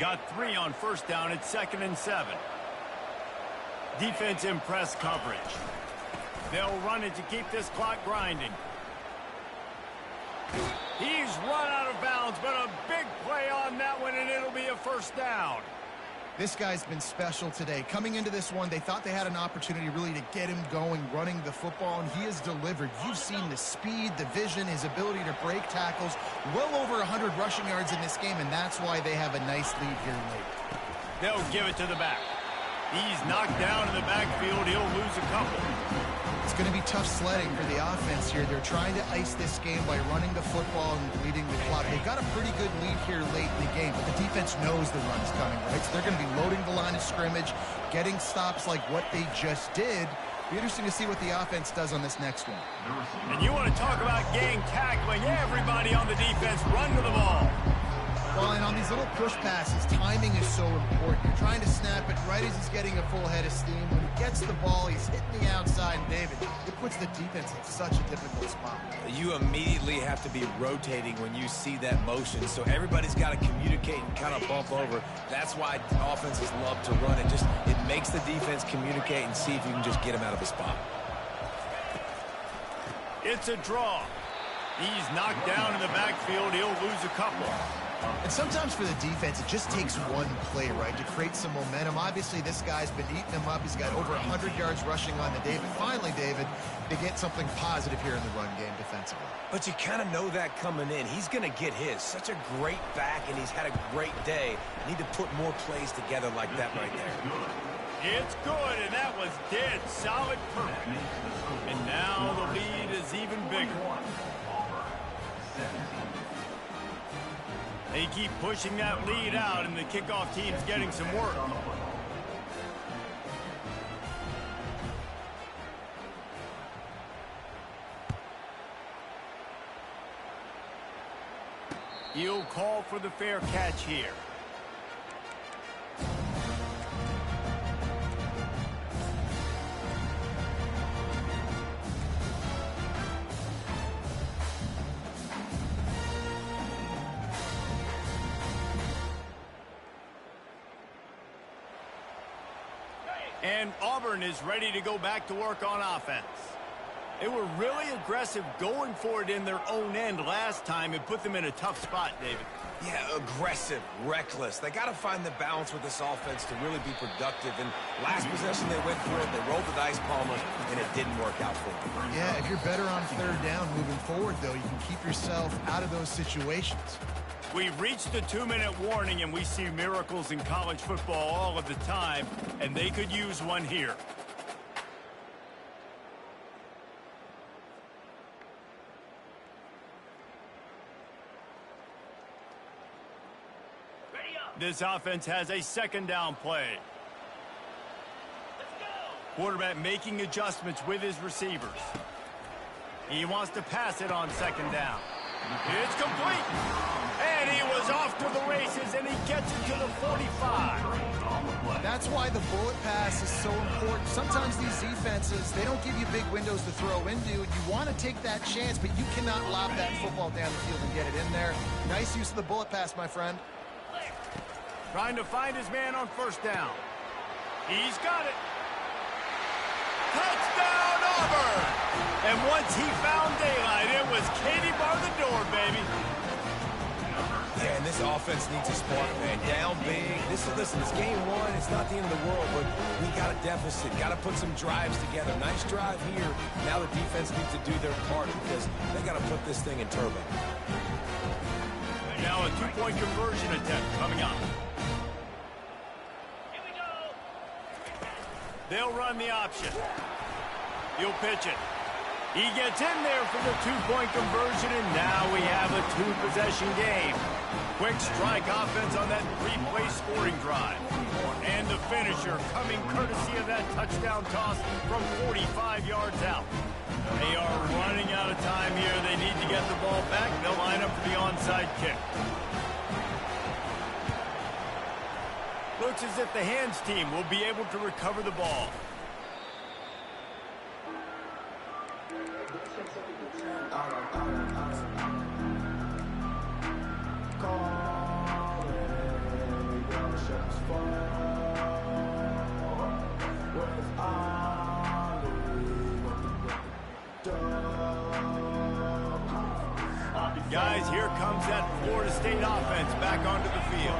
Got 3 on first down at 2nd and 7. Defense in press coverage. They'll run it to keep this clock grinding. He's run out of bounds, but a big play on that one, and it'll be a first down. This guy's been special today. Coming into this one, they thought they had an opportunity really to get him going, running the football, and he has delivered. You've seen the speed, the vision, his ability to break tackles. Well over 100 rushing yards in this game, and that's why they have a nice lead here late. They'll give it to the back. He's knocked down in the backfield. He'll lose a couple. It's going to be tough sledding for the offense here. They're trying to ice this game by running the football and bleeding the clock. They've got a pretty good lead here late in the game, but the defense knows the run is coming, right? So they're going to be loading the line of scrimmage, getting stops like what they just did, Be interesting to see what the offense does on this next one. And you want to talk about gang tackling. Everybody on the defense run to the ball. Well, and on these little push passes, timing is so important. You're trying to snap it right as he's getting a full head of steam. When he gets the ball, he's hitting the outside, and David, it puts the defense in such a difficult spot. You immediately have to be rotating when you see that motion, so everybody's got to communicate and kind of bump over. That's why offenses love to run it. It makes the defense communicate and see if you can just get him out of a spot. It's a draw. He's knocked down in the backfield. He'll lose a couple. And sometimes for the defense, it just takes one play, right, to create some momentum. Obviously, this guy's been eating him up. He's got over 100 yards rushing on the day. But finally, David, they get something positive here in the run game defensively. But you kind of know that coming in. He's going to get his. Such a great back, and he's had a great day. Need to put more plays together like that right there. It's good, and that was dead solid perfect. And now the lead is even bigger. They keep pushing that lead out, and the kickoff team's getting some work. He'll call for the fair catch here. And Auburn is ready to go back to work on offense. They were really aggressive going for it in their own end last time. It put them in a tough spot, David. Yeah, aggressive, reckless. They got to find the balance with this offense to really be productive. And last possession they went for it, they rolled the dice, Palmer, and it didn't work out for them. Yeah, if you're better on third down moving forward, though, you can keep yourself out of those situations. We've reached the 2-minute warning, and we see miracles in college football all of the time, and they could use one here. This offense has a second down play. Quarterback making adjustments with his receivers. He wants to pass it on second down. It's complete. And he was off to the races, and he gets it to the 45. That's why the bullet pass is so important. Sometimes these defenses, they don't give you big windows to throw into. You want to take that chance, but you cannot lob that football down the field and get it in there. Nice use of the bullet pass, my friend. Trying to find his man on first down. He's got it. Touchdown, Auburn! And once he found daylight, it was Katie bar the door, baby. Yeah, and this offense needs a spark, man. Down big. Listen, it's game one. It's not the end of the world, but we got a deficit. Got to put some drives together. Nice drive here. Now the defense needs to do their part because they got to put this thing in turbo. Now a two-point conversion attempt coming up. They'll run the option. He'll pitch it. He gets in there for the two-point conversion, and now we have a two-possession game. Quick strike offense on that three-play scoring drive. And the finisher coming courtesy of that touchdown toss from 45 yards out. They are running out of time here. They need to get the ball back. They'll line up for the onside kick. Looks as if the hands team will be able to recover the ball. Guys, here comes that Florida State offense back onto the field.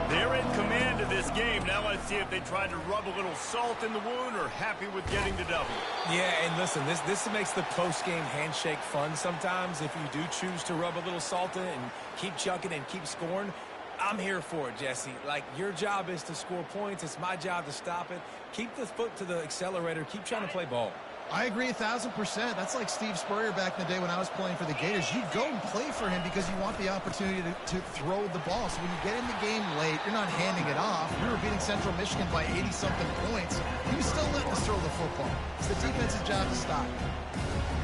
They're in command of this game. Now let's see if they try to rub a little salt in the wound or happy with getting the W. Yeah, and listen, this makes the post-game handshake fun sometimes. If you do choose to rub a little salt in it and keep chucking and keep scoring, I'm here for it, Jesse. Like, your job is to score points. It's my job to stop it. Keep the foot to the accelerator. Keep trying to play ball. I agree 1,000%. That's like Steve Spurrier back in the day when I was playing for the Gators. You go and play for him because you want the opportunity to throw the ball. So when you get in the game late, you're not handing it off. We were beating Central Michigan by 80-something points, he was still letting us throw the football. It's the defense's job to stop.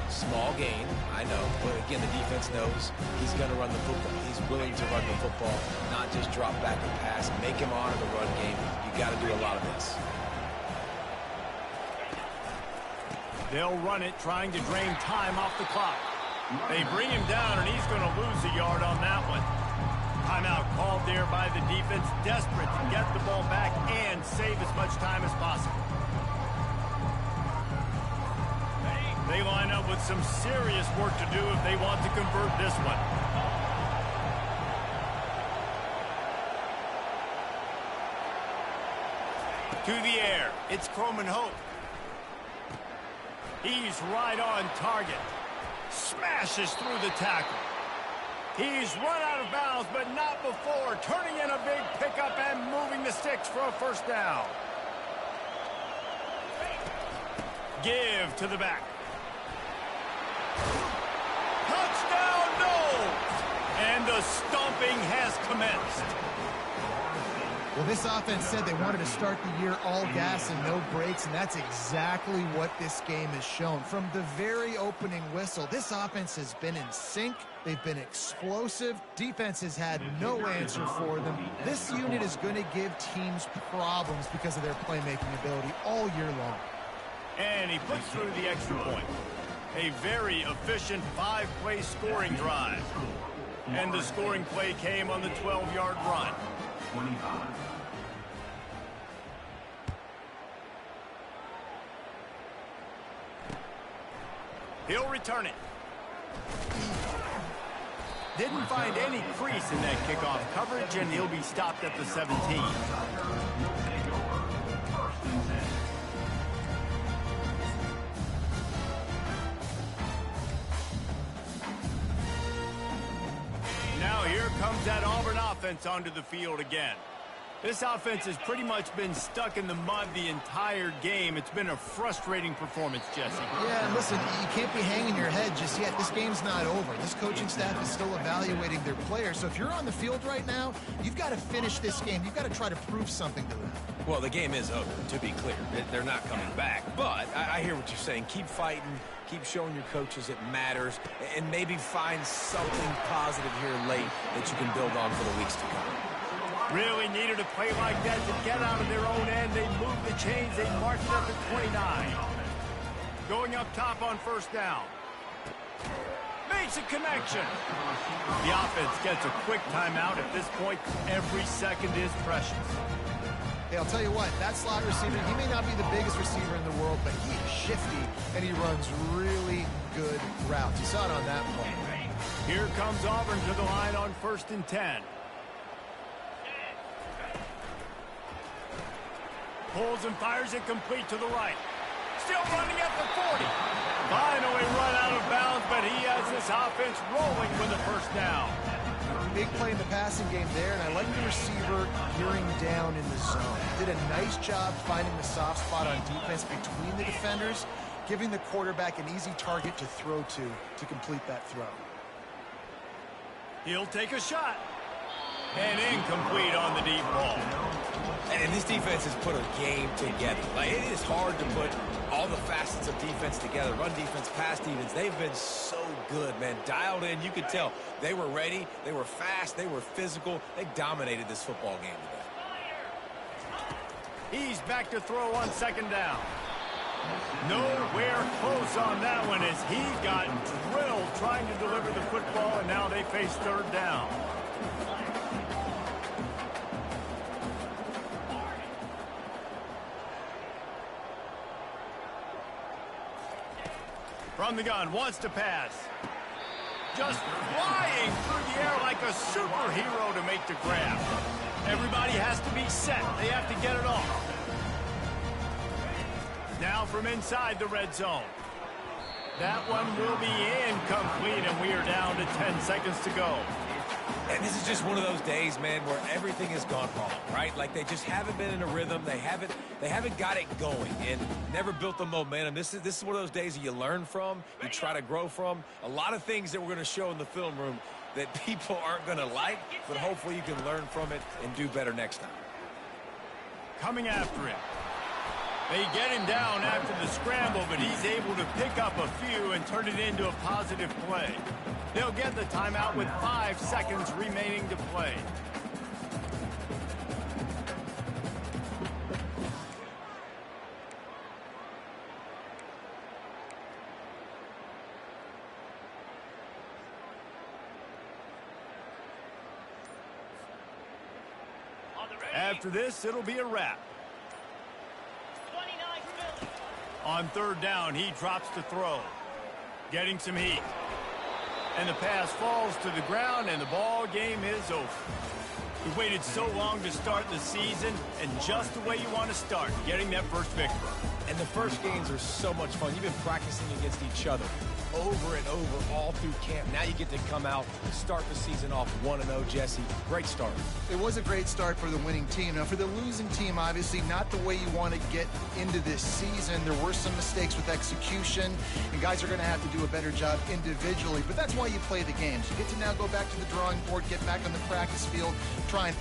Small gain, I know, but again, the defense knows he's going to run the football. He's willing to run the football, not just drop back and pass, make him honor the run game. You got to do a lot of this. They'll run it, trying to drain time off the clock. They bring him down, and he's going to lose a yard on that one. Timeout called there by the defense, desperate to get the ball back and save as much time as possible. They line up with some serious work to do if they want to convert this one. To the air, it's Croman Hope. He's right on target. Smashes through the tackle. He's run out of bounds, but not before. Turning in a big pickup and moving the sticks for a first down. Give to the back. Touchdown, no! And the stomping has commenced. Well, this offense said they wanted to start the year all gas and no brakes, and that's exactly what this game has shown. From the very opening whistle, this offense has been in sync. They've been explosive. Defense has had no answer for them. This unit is going to give teams problems because of their playmaking ability all year long. And he puts through the extra point. A very efficient 5-play scoring drive. And the scoring play came on the 12-yard run. 25. He'll return it. Didn't find any crease in that kickoff coverage, and he'll be stopped at the 17. Now here comes that Auburn offense onto the field again. This offense has pretty much been stuck in the mud the entire game. It's been a frustrating performance, Jesse. Yeah, and listen, you can't be hanging your head just yet. This game's not over. This coaching staff is still evaluating their players. So if you're on the field right now, you've got to finish this game. You've got to try to prove something to them. Well, the game is over, to be clear. They're not coming back. But I hear what you're saying. Keep fighting. Keep showing your coaches it matters. And maybe find something positive here late that you can build on for the weeks to come. Really needed a play like that to get out of their own end. They moved the chains. They marked it up at 29. Going up top on first down. Makes a connection. The offense gets a quick timeout. At this point, every second is precious. Hey, I'll tell you what, that slot receiver, he may not be the biggest receiver in the world, but he is shifty, and he runs really good routes. You saw it on that play. Here comes Auburn to the line on 1st and 10. Pulls and fires it complete to the right. Still running at the 40. Finally run out of bounds, but he has this offense rolling with a first down. Big play in the passing game there, and I like the receiver gearing down in the zone. Did a nice job finding the soft spot on defense between the defenders, giving the quarterback an easy target to throw to complete that throw. He'll take a shot. And incomplete on the deep ball. And this defense has put a game together. Like, it is hard to put all the facets of defense together. Run defense, pass defense. They've been so good, man. Dialed in. You could tell they were ready. They were fast. They were physical. They dominated this football game today. He's back to throw on 2nd down. Nowhere close on that one as he got drilled trying to deliver the football, and now they face 3rd down. From the gun, wants to pass. Just flying through the air like a superhero to make the grab. Everybody has to be set. They have to get it off. Now from inside the red zone. That one will be incomplete, and we are down to 10 seconds to go. And this is just one of those days, man, where everything has gone wrong, right? Like, they just haven't been in a rhythm. They haven't got it going and never built the momentum. This is one of those days that you learn from, you try to grow from. A lot of things that we're going to show in the film room that people aren't going to like, but hopefully you can learn from it and do better next time. coming after him. They get him down after the scramble, but he's able to pick up a few and turn it into a positive play. They'll get the timeout with 5 seconds remaining to play. After this, it'll be a wrap. On third down, he drops to throw. Getting some heat. And the pass falls to the ground, and the ball game is over. We waited so long to start the season, and just the way you want to start, getting that first victory. And the first games are so much fun. You've been practicing against each other over and over all through camp. Now you get to come out and start the season off 1-0, Jesse. Great start. It was a great start for the winning team. Now, for the losing team, obviously not the way you want to get into this season. There were some mistakes with execution, and guys are going to have to do a better job individually. But that's why you play the games. You get to now go back to the drawing board, get back on the practice field, try and